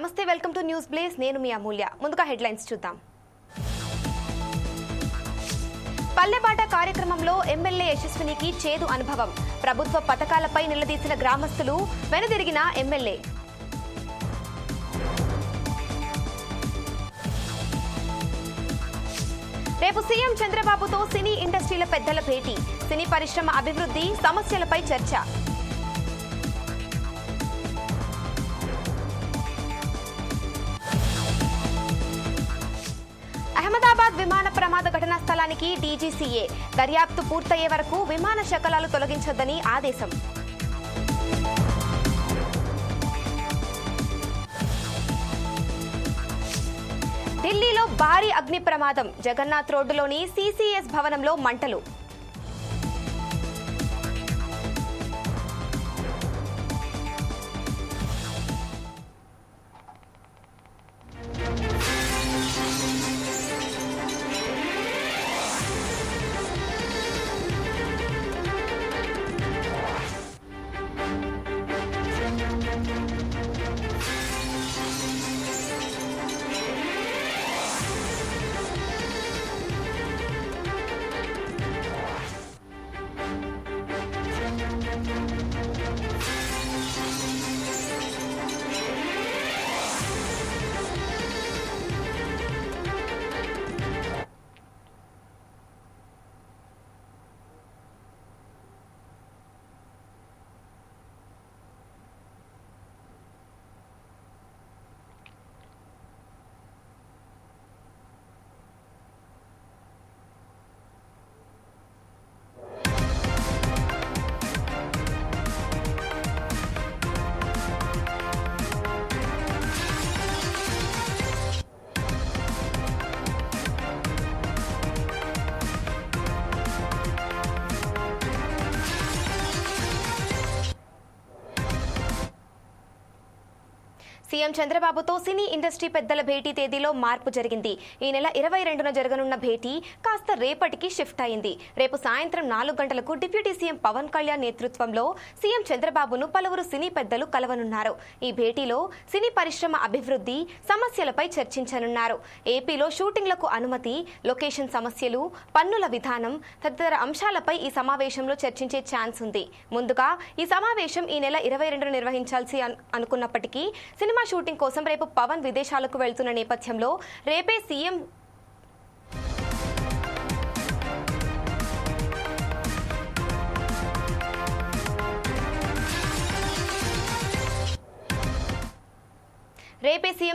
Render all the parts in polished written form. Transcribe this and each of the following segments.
నమస్తే, welcome to news blaze. నేను మీ అమూల్య. ముందుగా హెడ్లైన్స్ చూద్దాం. పల్లెబాట కార్యక్రమంలో ఎమ్మెల్యే యశస్వినికి చేదు అనుభవం. ప్రభుత్వ పథకాలపై నిలదీసిన గ్రామస్తులు, వెనుదిరిగిన ఎమ్మెల్యే. రేపు సీఎం చంద్రబాబుతో సినీ ఇండస్ట్రీల పెద్దల భేటీ. సినీ పరిశ్రమ అభివృద్ధి సమస్యలపై చర్చ. అహ్మదాబాద్ విమాన ప్రమాద ఘటనా స్థలానికి డీజీసీఏ. దర్యాప్తు పూర్తయ్యే వరకు విమాన శకలాలు తొలగించొద్దని ఆదేశం. ఢిల్లీలో భారీ అగ్ని ప్రమాదం. జగన్నాథ్ రోడ్డులోని సీసీఎస్ భవనంలో మంటలు. సీఎం చంద్రబాబుతో సినీ ఇండస్ట్రీ పెద్దల భేటీ తేదీలో మార్పు జరిగింది. ఈ నెల 22న జరగనున్న భేటీ కాస్త రేపటికి షిఫ్ట్ అయింది. రేపు సాయంత్రం 4 గంటలకు డిప్యూటీ సీఎం పవన్ కళ్యాణ్ నేతృత్వంలో సీఎం చంద్రబాబును పలువురు సినీ పెద్దలు కలవనున్నారు. ఈ భేటీలో సినీ పరిశ్రమ అభివృద్ధి సమస్యలపై చర్చించనున్నారు. ఏపీలో షూటింగ్లకు అనుమతి, లొకేషన్ సమస్యలు, పన్నుల విధానం తదితర అంశాలపై ఈ సమావేశంలో చర్చించే ఛాన్స్ ఉంది. ముందుగా ఈ సమావేశం ఈ నెల 22న నిర్వహించాల్సి అనుకున్నప్పటికీ సినిమా షూటింగ్ కోసం రేపు పవన్ విదేశాలకు వెళ్తున్న నేపథ్యంలో రేపే సీఎం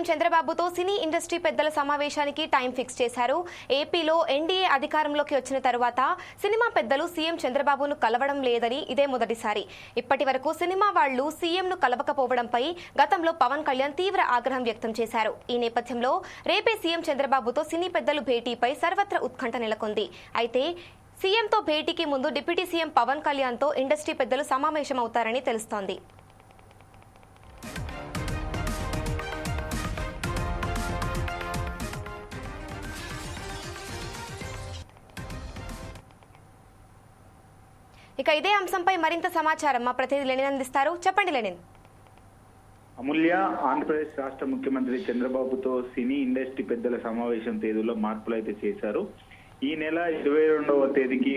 చంద్రబాబుతో సినీ ఇండస్ట్రీ పెద్దల సమావేశానికి టైం ఫిక్స్ చేశారు. ఏపీలో ఎన్డీఏ అధికారంలోకి వచ్చిన తరువాత సినిమా పెద్దలు సీఎం చంద్రబాబును కలవడం లేదని ఇదే మొదటిసారి. ఇప్పటి వరకు సినిమా వాళ్లు సీఎంను కలవకపోవడంపై గతంలో పవన్ కళ్యాణ్ తీవ్ర ఆగ్రహం వ్యక్తం చేశారు. ఈ నేపథ్యంలో రేపే సీఎం చంద్రబాబుతో సినీ పెద్దలు భేటీపై సర్వత్రా ఉత్కంఠ నెలకొంది. అయితే సీఎంతో భేటీకి ముందు డిప్యూటీ సీఎం పవన్ కళ్యాణ్తో ఇండస్ట్రీ పెద్దలు సమావేశమవుతారని తెలుస్తోంది. ఇక ఇదే అంశంపై మరింత సమాచారం మా ప్రతినిధి లెనిన్ అందిస్తారు. చెప్పండి లెనిన్. అమూల్య, ఆంధ్రప్రదేశ్ రాష్ట్ర ముఖ్యమంత్రి చంద్రబాబుతో సినీ ఇండస్ట్రీ పెద్దల సమావేశం తేదీలో మార్పులు అయితే చేశారు. ఈ నెల 22వ తేదీకి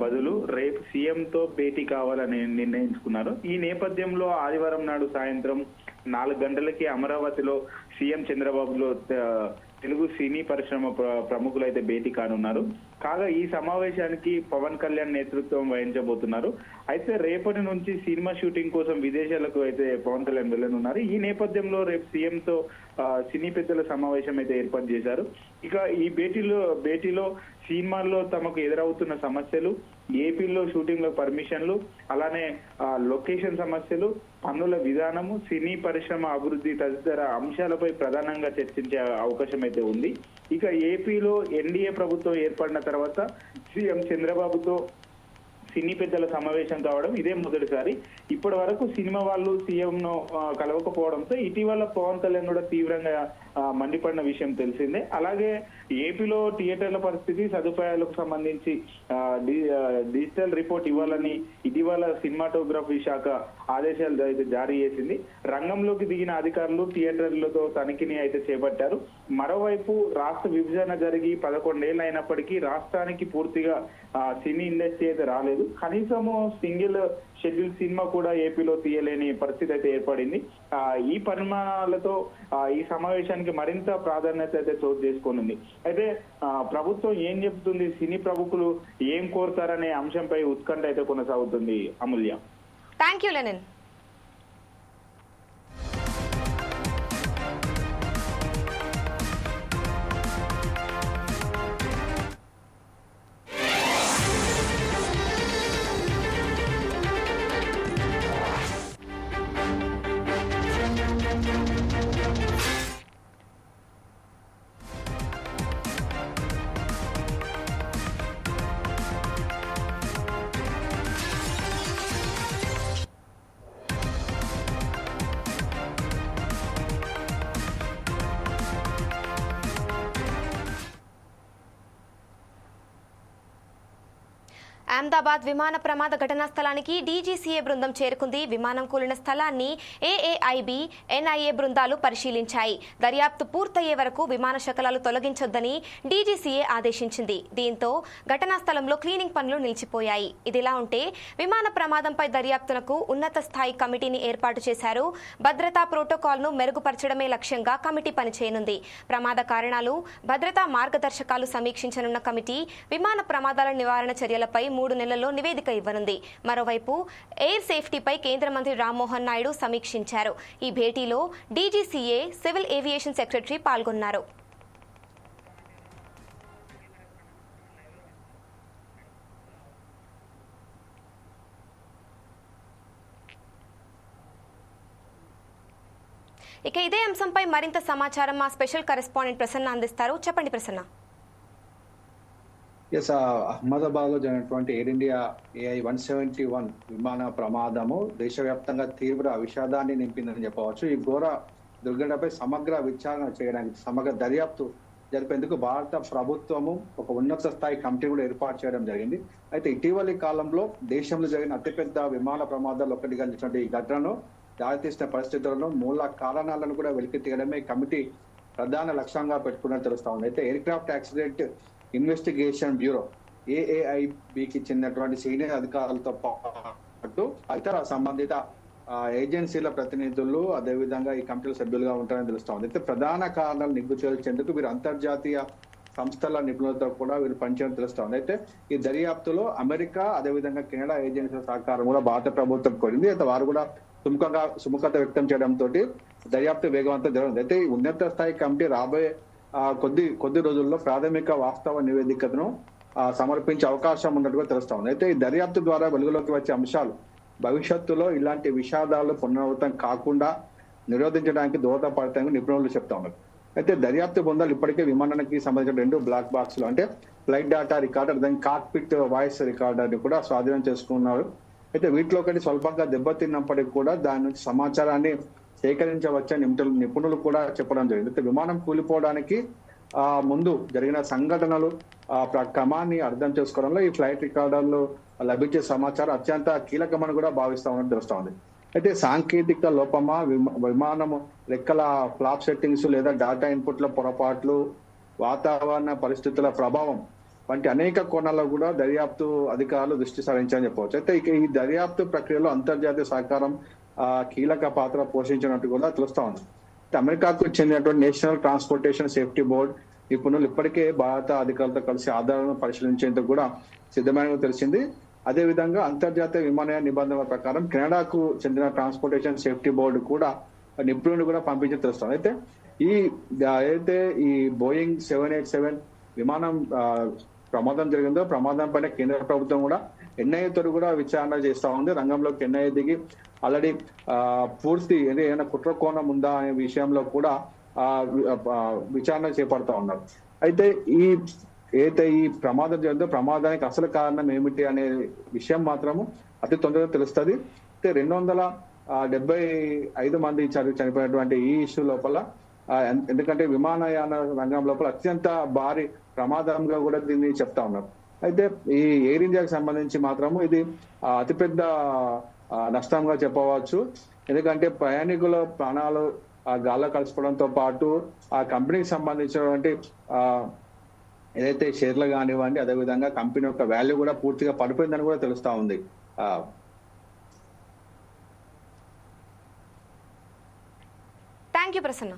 బదులు రేపు సీఎంతో భేటీ కావాలని నిర్ణయించుకున్నారు. ఈ నేపథ్యంలో ఆదివారం నాడు సాయంత్రం 4 గంటలకి అమరావతిలో సీఎం చంద్రబాబులో తెలుగు సినీ పరిశ్రమ ప్రముఖులు అయితే భేటీ కానున్నారు. కాగా ఈ సమావేశానికి పవన్ కళ్యాణ్ నేతృత్వం వహించబోతున్నారు. అయితే రేపటి నుంచి సినిమా షూటింగ్ కోసం విదేశాలకు అయితే పవన్ కళ్యాణ్ వెళ్ళనున్నారు. ఈ నేపథ్యంలో రేపు సీఎంతో సినీ పెద్దల సమావేశం అయితే ఏర్పాటు చేశారు. ఇక ఈ భేటీలో సినిమాల్లో తమకు ఎదురవుతున్న సమస్యలు, ఏపీలో షూటింగ్ లో పర్మిషన్లు, అలానే లొకేషన్ సమస్యలు, పన్నుల విధానము, సినీ పరిశ్రమ అభివృద్ధి తదితర అంశాలపై ప్రధానంగా చర్చించే అవకాశం అయితే ఉంది. ఇక ఏపీలో ఎన్డీఏ ప్రభుత్వం ఏర్పడిన తర్వాత సీఎం చంద్రబాబుతో సినీ పెద్దల సమావేశం కావడం ఇదే మొదటిసారి. ఇప్పటి వరకు సినిమా వాళ్ళు సీఎం ను కలవకపోవడంతో ఇటీవల పవన్ కళ్యాణ్ కూడా తీవ్రంగా మండిపడిన విషయం తెలిసిందే. అలాగే ఏపీలో థియేటర్ల పరిస్థితి, సదుపాయాలకు సంబంధించి డిజిటల్ రిపోర్ట్ ఇవ్వాలని ఇటీవల సినిమాటోగ్రఫీ శాఖ ఆదేశాలు అయితే జారీ చేసింది. రంగంలోకి దిగిన అధికారులు థియేటర్లతో తనిఖీని అయితే చేపట్టారు. మరోవైపు రాష్ట్ర విభజన జరిగి 11 ఏళ్ళు అయినప్పటికీ రాష్ట్రానికి పూర్తిగా సినీ ఇండస్ట్రీ అయితే రాలేదు. కనీసము సింగిల్ షెడ్యూల్ సినిమా కూడా ఏపీలో తీయలేని పరిస్థితి అయితే ఏర్పడింది. ఈ పరిణామాలతో ఈ సమావేశానికి మరింత ప్రాధాన్యత అయితే చోటు చేసుకోనుంది. అయితే ప్రభుత్వం ఏం చెప్తుంది, సినీ ప్రముఖులు ఏం కోరుతారనే అంశంపై ఉత్కంఠ అయితే కొనసాగుతుంది. అమూల్య, థ్యాంక్ యూ లెనిన్. అహ్మదాబాద్ విమాన ప్రమాద ఘటనా స్థలానికి డీజీసీఏ బృందం చేరుకుంది. విమానం కూలిన స్థలాన్ని ఏఏఐబి, ఎన్ఐఏ బృందాలు పరిశీలించాయి. దర్యాప్తు పూర్తయ్యే వరకు విమాన శకలాలు తొలగించొద్దని డీజీసీఏ ఆదేశించింది. దీంతో ఘటనా స్థలంలో క్లీనింగ్ పనులు నిలిచిపోయాయి. ఇదిలా ఉంటే విమాన ప్రమాదంపై దర్యాప్తునకు ఉన్నత స్థాయి కమిటీని ఏర్పాటు చేశారు. భద్రతా ప్రోటోకాల్ను మెరుగుపరచడమే లక్ష్యంగా కమిటీ పనిచేయనుంది. ప్రమాద కారణాలు, భద్రతా మార్గదర్శకాలు సమీక్షించనున్న కమిటీ విమాన ప్రమాదాల నివారణ చర్యలపై 3 నెలల్లో నివేదిక ఇవ్వనుంది. మరోవైపు ఎయిర్ సేఫ్టీపై కేంద్ర మంత్రి రామ్మోహన్ నాయుడు సమీక్షించారు. ఈ భేటీలో డీజీసీఏ, సివిల్ ఏవియేషన్ సెక్రటరీ పాల్గొన్నారు. ఇక ఇదే అంశంపై మరింత సమాచారం మా స్పెషల్ కరెస్పాండెంట్ ప్రసన్న అందిస్తారు. చెప్పండి ప్రసన్న. అహ్మదాబాద్ లో జరిగినటువంటి ఎయిర్ ఇండియా AI-171 విమాన ప్రమాదము దేశవ్యాప్తంగా తీవ్ర విషాదాన్ని నింపిందని చెప్పవచ్చు. ఈ ఘోర దుర్ఘటనపై సమగ్ర విచారణ చేయడానికి, సమగ్ర దర్యాప్తు జరిపేందుకు భారత ప్రభుత్వము ఒక ఉన్నత స్థాయి కమిటీ కూడా ఏర్పాటు చేయడం జరిగింది. అయితే ఇటీవలి కాలంలో దేశంలో జరిగిన అతిపెద్ద విమాన ప్రమాదాలు ఒకటిగా నిలిచినటువంటి ఈ ఘటనను, దారితీసిన పరిస్థితులను, మూల కారణాలను కూడా వెలికి తీయడమే కమిటీ ప్రధాన లక్ష్యంగా పెట్టుకున్నట్టు తెలుస్తా ఉంది. అయితే ఎయిర్క్రాఫ్ట్ యాక్సిడెంట్ ఇన్వెస్టిగేషన్ బ్యూరో ఏఏఐబికి చెందినటువంటి సీనియర్ అధికారులతో పాటు ఇతర సంబంధిత ఏజెన్సీల ప్రతినిధులు అదేవిధంగా ఈ కమిటీలో సభ్యులుగా ఉంటారని తెలుస్తా ఉంది. అయితే ప్రధాన కారణాలు నిగ్గు చేసేందుకు వీరు అంతర్జాతీయ సంస్థల నిపుణులతో కూడా వీరు పనిచేయడం తెలుస్తా ఉంది. అయితే ఈ దర్యాప్తులో అమెరికా అదేవిధంగా కెనడా ఏజెన్సీల సహకారం కూడా భారత ప్రభుత్వం కోరింది. అయితే వారు కూడా సుముఖత వ్యక్తం చేయడంతో దర్యాప్తు వేగవంతం జరుగుతుంది. అయితే ఈ ఉన్నత స్థాయి కమిటీ రాబోయే కొద్ది రోజుల్లో ప్రాథమిక వాస్తవ నివేదికను సమర్పించే అవకాశం ఉన్నట్టుగా తెలుస్తా ఉంది. అయితే ఈ దర్యాప్తు ద్వారా వెలుగులోకి వచ్చే అంశాలు భవిష్యత్తులో ఇలాంటి విషాదాలు పునరావృతం కాకుండా నిరోధించడానికి దోహదపడతాయని నిపుణులు చెప్తా ఉన్నారు. అయితే దర్యాప్తు బృందాలు ఇప్పటికే విమానానికి సంబంధించిన 2 బ్లాక్ బాక్స్లు అంటే ఫ్లైట్ డేటా రికార్డర్, దాని కాక్పిట్ వాయిస్ రికార్డర్ కూడా స్వాధీనం చేసుకున్నారు. అయితే వీటిలో ఒకటి స్వల్పంగా దెబ్బతిన్నప్పటికీ కూడా దాని నుంచి సమాచారాన్ని సేకరించవచ్చని నిపుణులు కూడా చెప్పడం జరిగింది. అయితే విమానం కూలిపోవడానికి ముందు జరిగిన సంఘటనలు క్రమాన్ని అర్థం చేసుకోవడంలో ఈ ఫ్లైట్ రికార్డర్లు లభించే సమాచారం అత్యంత కీలకమని కూడా భావిస్తా ఉన్నట్టు తెలుస్తా ఉంది. అయితే సాంకేతిక లోపమా, విమానం రెక్కల ఫ్లాప్ సెట్టింగ్స్ లేదా డేటా ఇన్పుట్ల పొరపాట్లు, వాతావరణ పరిస్థితుల ప్రభావం వంటి అనేక కోణాల్లో కూడా దర్యాప్తు అధికారులు దృష్టి సారించారని చెప్పవచ్చు. అయితే ఇక ఈ దర్యాప్తు ప్రక్రియలో అంతర్జాతీయ సహకారం కీలక పాత్ర పోషించినట్టు కూడా తెలుస్తా ఉంది. అమెరికాకు చెందినటువంటి నేషనల్ ట్రాన్స్పోర్టేషన్ సేఫ్టీ బోర్డు నిపుణులు ఇప్పటికే భారత అధికారులతో కలిసి ఆధారాలను పరిశీలించేందుకు కూడా సిద్ధమైన తెలిసింది. అదేవిధంగా అంతర్జాతీయ విమానయాన నిబంధనల ప్రకారం కెనడాకు చెందిన ట్రాన్స్పోర్టేషన్ సేఫ్టీ బోర్డు కూడా నిపుణులు కూడా పంపించి తెలుస్తుంది. అయితే ఏదైతే ఈ బోయింగ్ 787 విమానం ప్రమాదం జరిగిందో ప్రమాదం పైన కేంద్ర ప్రభుత్వం కూడా ఎన్ఐఏ తో కూడా విచారణ చేస్తా ఉంది. రంగంలోకి ఎన్ఐఏ దిగి ఆల్రెడీ పూర్తి ఏదైనా కుట్ర కోణం ఉందా అనే విషయంలో కూడా విచారణ చేపడతా ఉన్నారు. అయితే ఈ ప్రమాదం జరిగిందో ప్రమాదానికి అసలు కారణం ఏమిటి అనే విషయం మాత్రము అతి తొందరగా తెలుస్తుంది. అయితే 275 మంది చనిపోయినటువంటి ఈ ఇష్యూ లోపల ఎందుకంటే విమానయాన రంగం లోపల అత్యంత భారీ ప్రమాదంగా కూడా దీన్ని చెప్తా ఉన్నారు. అయితే ఈ ఎయిర్ ఇండియాకి సంబంధించి మాత్రము ఇది అతిపెద్ద నష్టంగా చెప్పవచ్చు. ఎందుకంటే ప్రయాణికుల ప్రాణాలు గాల్లో కలిసిపోవడంతో పాటు ఆ కంపెనీకి సంబంధించినటువంటి ఏదైతే షేర్లు కానివ్వండి, అదేవిధంగా కంపెనీ యొక్క వాల్యూ కూడా పూర్తిగా పడిపోయిందని కూడా తెలుస్తా ఉంది. Thank you Prasanna.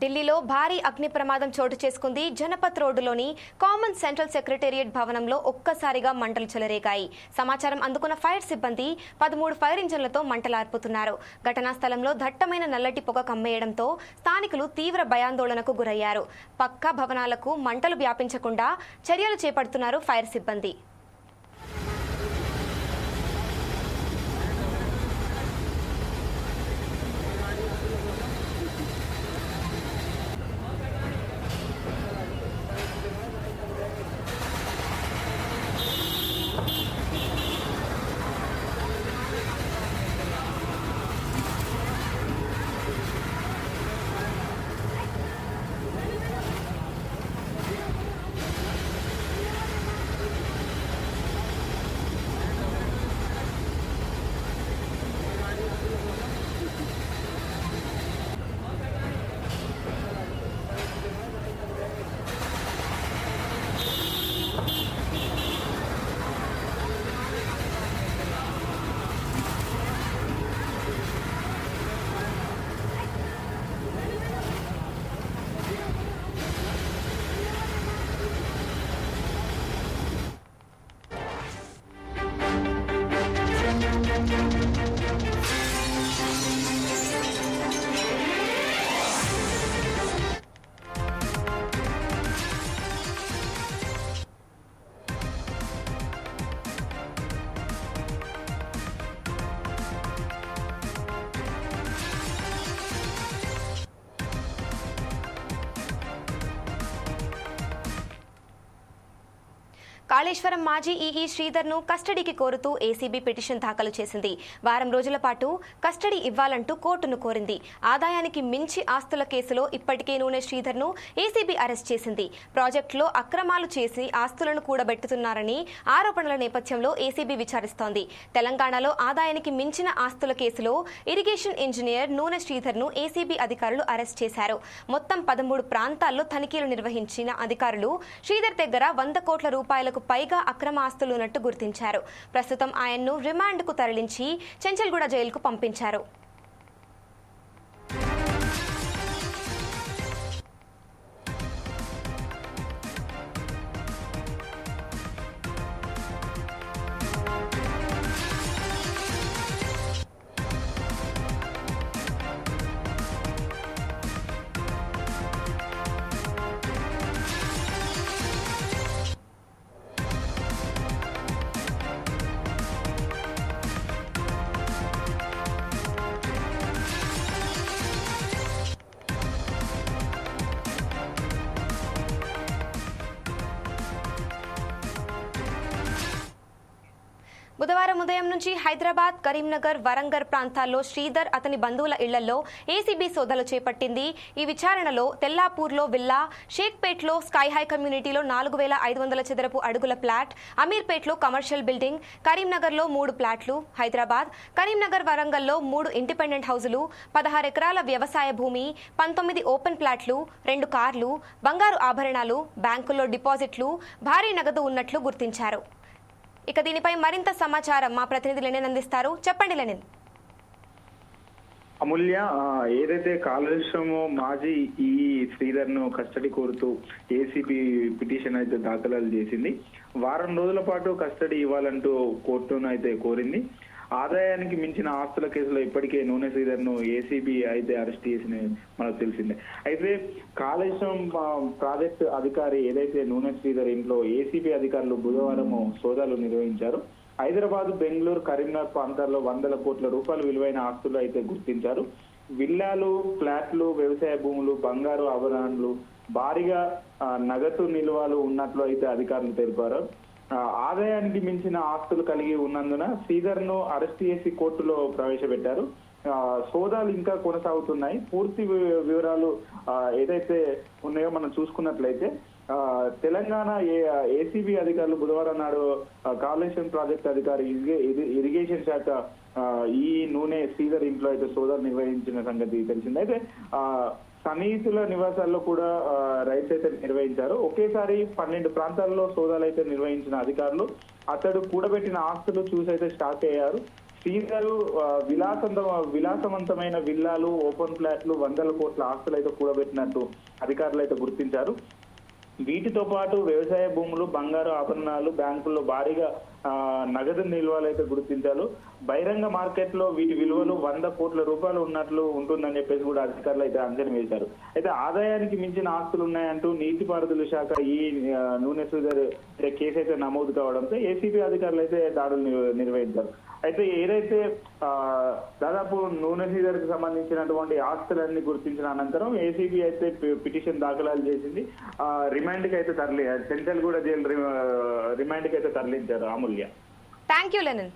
ఢిల్లీలో భారీ అగ్ని ప్రమాదం చోటు చేసుకుంది. జనపత్ రోడ్డులోని కామన్ సెంట్రల్ సెక్రటేరియట్ భవనంలో ఒక్కసారిగా మంటలు చెలరేగాయి. సమాచారం అందుకున్న ఫైర్ సిబ్బంది 13 ఫైర్ ఇంజన్లతో మంటలార్పుతున్నారు. ఘటనా స్థలంలో దట్టమైన నల్లటి పొగ కమ్మేయడంతో స్థానికులు తీవ్ర భయాందోళనకు గురయ్యారు. పక్క భవనాలకు మంటలు వ్యాపించకుండా చర్యలు చేపడుతున్నారు ఫైర్ సిబ్బంది. కాళేశ్వరం మాజీ ఈఈ శ్రీధర్ ను కస్టడీకి కోరుతూ ఏసీబీ పిటిషన్ దాఖలు చేసింది. వారం రోజుల పాటు కస్టడీ ఇవ్వాలంటూ కోర్టును కోరింది. ఆదాయానికి మించి ఆస్తుల కేసులో ఇప్పటికే నూనె శ్రీధర్ ను ఏసీబీ అరెస్ట్ చేసింది. ప్రాజెక్టులో అక్రమాలు చేసి ఆస్తులను కూడబెట్టుతున్నారని ఆరోపణల నేపథ్యంలో ఏసీబీ విచారిస్తోంది. తెలంగాణలో ఆదాయానికి మించిన ఆస్తుల కేసులో ఇరిగేషన్ ఇంజనీర్ నూనె శ్రీధర్ ను ఏసీబీ అధికారులు అరెస్ట్ చేశారు. మొత్తం 13 ప్రాంతాల్లో తనిఖీలు నిర్వహించిన అధికారులు శ్రీధర్ దగ్గర 100 కోట్ల రూపాయలకు పైగా అక్రమ ఆస్తులున్నట్టు గుర్తించారు. ప్రస్తుతం ఆయన్ను రిమాండ్కు తరలించి చెంచల్గూడ జైలుకు పంపించారు. బుధవారం ఉదయం నుంచి హైదరాబాద్, కరీంనగర్, వరంగల్ ప్రాంతాల్లో శ్రీధర్, అతని బంధువుల ఇళ్లలో ఏసీబీ సోదాలు చేపట్టింది. ఈ విచారణలో తెల్లాపూర్లో విల్లా, షేక్పేట్లో స్కై హై కమ్యూనిటీలో 4500 చదరపు అడుగుల ఫ్లాట్, అమీర్పేట్లో కమర్షియల్ బిల్డింగ్, కరీంనగర్లో 3 ఫ్లాట్లు, హైదరాబాద్, కరీంనగర్, వరంగల్లో 3 ఇండిపెండెంట్ హౌజులు, 16 ఎకరాల వ్యవసాయ భూమి, 19 ఓపెన్ ఫ్లాట్లు, 2 కార్లు, బంగారు ఆభరణాలు, బ్యాంకుల్లో డిపాజిట్లు, భారీ నగదు ఉన్నట్లు గుర్తించారు. ఇక దీనిపై మరింత సమాచారం మా ప్రతినిధి లెనిన్ అందిస్తారు. చెప్పండి లెనిన్. అమూల్య, ఏదైతే కాళేశ్వరం మాజీ ఈ శ్రీధర్ ను కస్టడీ కోరుతూ ఏసీబీ పిటిషన్ అయితే దాఖలు చేసింది. వారం రోజుల పాటు కస్టడీ ఇవ్వాలంటూ కోర్టును అయితే కోరింది. ఆదాయానికి మించిన ఆస్తుల కేసులో ఇప్పటికే నూనె శ్రీధర్ ను ఏసీబీ అయితే అరెస్ట్ చేసిన మనకు తెలిసిందే. అయితే కాళేశ్వరం ప్రాజెక్టు అధికారి ఏదైతే నూనె శ్రీధర్ ఇంట్లో ఏసీబీ అధికారులు బుధవారం సోదాలు నిర్వహించారు. హైదరాబాద్, బెంగళూరు, కరీంనగర్ ప్రాంతాల్లో 100 కోట్ల రూపాయల విలువైన ఆస్తులు అయితే గుర్తించారు. విల్లాలు, ఫ్లాట్లు, వ్యవసాయ భూములు, బంగారు ఆభరణాలు, భారీగా నగదు నిల్వలు ఉన్నట్లు అయితే అధికారులు తెలిపారు. ఆదాయానికి మించిన ఆస్తులు కలిగి ఉన్నందున శ్రీధర్ ను అరెస్ట్ చేసి కోర్టులో ప్రవేశపెట్టారు. సోదాలు ఇంకా కొనసాగుతున్నాయి. పూర్తి వివరాలు ఏదైతే ఉన్నాయో మనం చూసుకున్నట్లయితే తెలంగాణ ఏసీబీ అధికారులు బుధవారం నాడు కాళేశ్వరం ప్రాజెక్టు అధికారి ఇరిగేషన్ శాఖ ఈ నూనె శ్రీధర్ ఇంట్లో అయితే సోదాలు నిర్వహించిన సంగతి తెలిసింది. అయితే సన్నిహితుల నివాసాల్లో కూడా రైడ్స్ అయితే నిర్వహించారు. ఒకేసారి 12 ప్రాంతాల్లో సోదాలు అయితే నిర్వహించిన అధికారులు అతడు కూడబెట్టిన ఆస్తులు చూసి అయితే షాక్ అయ్యారు. శ్రీధర్ విలాసవంతమైన విల్లాలు, ఓపెన్ ఫ్లాట్లు, 100 కోట్ల ఆస్తులు అయితే కూడబెట్టినట్టు అధికారులు అయితే గుర్తించారు. వీటితో పాటు వ్యవసాయ భూములు, బంగారు ఆభరణాలు, బ్యాంకుల్లో భారీగా నగదు నిల్వలు అయితే గుర్తించారు. బహిరంగ మార్కెట్ లో వీటి విలువలు 100 కోట్ల రూపాయలు ఉన్నట్లు ఉంటుందని చెప్పేసి కూడా అధికారులు అయితే అంచనా వేశారు. అయితే ఆదాయానికి మించిన ఆస్తులు ఉన్నాయంటూ నీటిపారుదల శాఖ ఈ నూనె శ్రీధర్ కేసు అయితే నమోదు కావడంతో ఏసీబీ అధికారులు అయితే దాడులు నిర్వహించారు. అయితే ఏదైతే దాదాపు నూనె శ్రీధర్ కి సంబంధించినటువంటి ఆస్తులన్నీ గుర్తించిన అనంతరం ఏసీబీ అయితే పిటిషన్ దాఖలు చేసింది. రిమాండ్ కి అయితే సెంట్రల్ కూడా జైలు రిమాండ్ కి అయితే తరలించారు. అమూల్య, థ్యాంక్ యూ లెనిన్.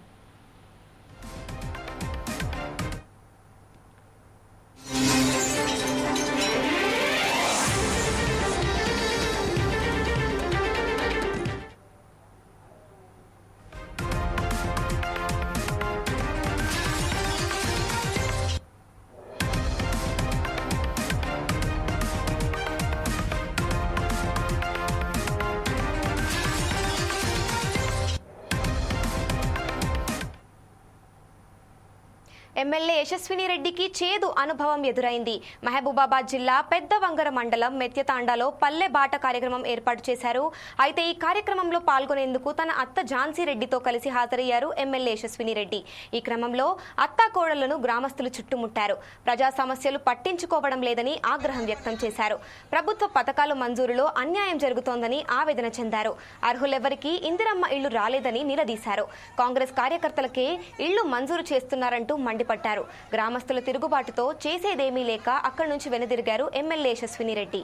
ఎమ్మెల్యే యశస్విని రెడ్డికి చేదు అనుభవం ఎదురైంది. మహబూబాబాద్ జిల్లా పెద్దవంగర మండలం మెత్యతాండాలో పల్లె బాట కార్యక్రమం ఏర్పాటు చేశారు. అయితే ఈ కార్యక్రమంలో పాల్గొనేందుకు తన అత్త ఝాన్సీ రెడ్డితో కలిసి హాజరయ్యారు ఎమ్మెల్యే యశస్విని రెడ్డి. ఈ క్రమంలో అత్తా కోడళ్లను గ్రామస్తులు చుట్టుముట్టారు. ప్రజా సమస్యలు పట్టించుకోవడం లేదని ఆగ్రహం వ్యక్తం చేశారు. ప్రభుత్వ పథకాలు మంజూరులో అన్యాయం జరుగుతోందని ఆవేదన చెందారు. అర్హులెవరికీ ఇందిరమ్మ ఇళ్లు రాలేదని నిలదీశారు. కాంగ్రెస్ కార్యకర్తలకే ఇళ్లు మంజూరు చేస్తున్నారంటూ మండిపడ్డారు. గ్రామస్తుల తిరుగుబాటుతో చేసేదేమీ లేక అక్కడి నుంచి వెనుదిరిగారు ఎమ్మెల్యే యశస్విని రెడ్డి.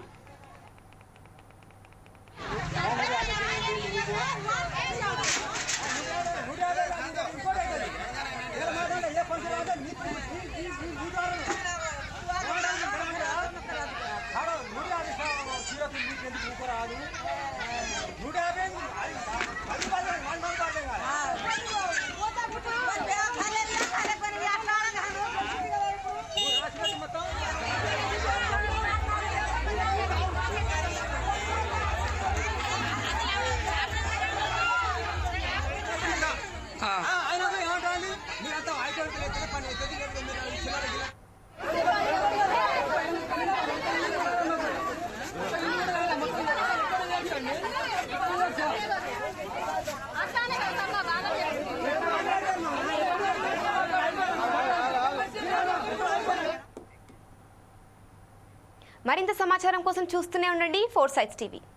మరింత సమాచారం కోసం చూస్తూనే ఉండండి 4 Sides TV.